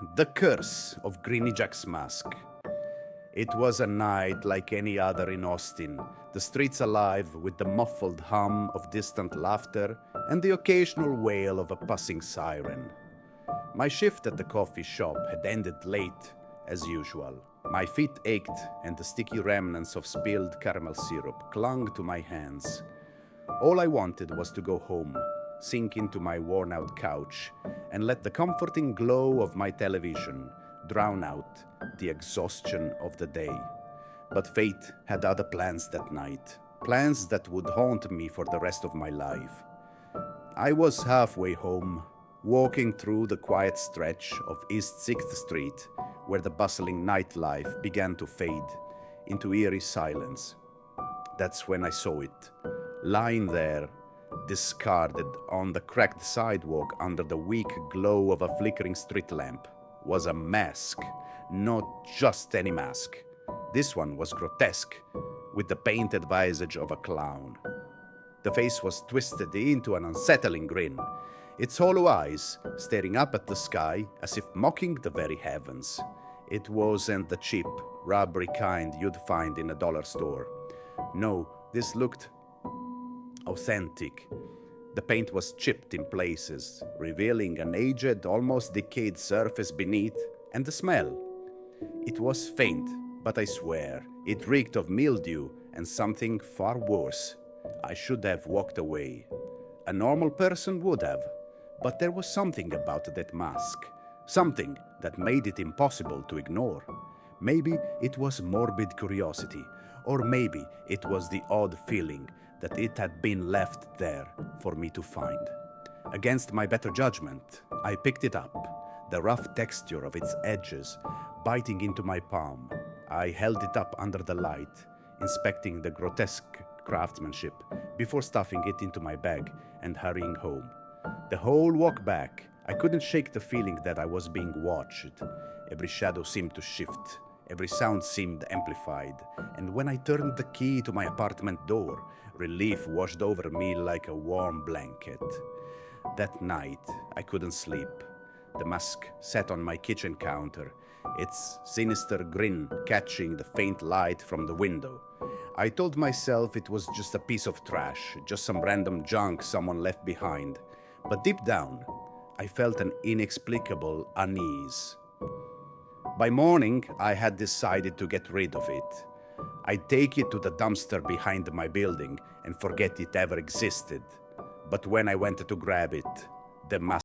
The Curse of Grinny Jack's Mask. It was a night like any other in Austin, the streets alive with the muffled hum of distant laughter and the occasional wail of a passing siren. My shift at the coffee shop had ended late, as usual. My feet ached and the sticky remnants of spilled caramel syrup clung to my hands. All I wanted was to go home, sink into my worn-out couch, and let the comforting glow of my television drown out the exhaustion of the day. But fate had other plans that night, plans that would haunt me for the rest of my life. I was halfway home, walking through the quiet stretch of East 6th Street, where the bustling nightlife began to fade into eerie silence. That's when I saw it, lying there, discarded on the cracked sidewalk under the weak glow of a flickering street lamp, was a mask. Not just any mask. This one was grotesque, with the painted visage of a clown. The face was twisted into an unsettling grin, its hollow eyes staring up at the sky as if mocking the very heavens. It wasn't the cheap, rubbery kind you'd find in a dollar store. No, this looked authentic. The paint was chipped in places, revealing an aged, almost decayed surface beneath, and the smell. It was faint, but I swear, it reeked of mildew and something far worse. I should have walked away. A normal person would have, but there was something about that mask, something that made it impossible to ignore. Maybe it was morbid curiosity, or maybe it was the odd feeling that it had been left there for me to find. Against my better judgment, I picked it up, the rough texture of its edges biting into my palm. I held it up under the light, inspecting the grotesque craftsmanship before stuffing it into my bag and hurrying home. The whole walk back, I couldn't shake the feeling that I was being watched. Every shadow seemed to shift, every sound seemed amplified, and when I turned the key to my apartment door, relief washed over me like a warm blanket. That night, I couldn't sleep. The mask sat on my kitchen counter, its sinister grin catching the faint light from the window. I told myself it was just a piece of trash, just some random junk someone left behind. But deep down, I felt an inexplicable unease. By morning, I had decided to get rid of it. I'd take it to the dumpster behind my building and forget it ever existed. But when I went to grab it, the mask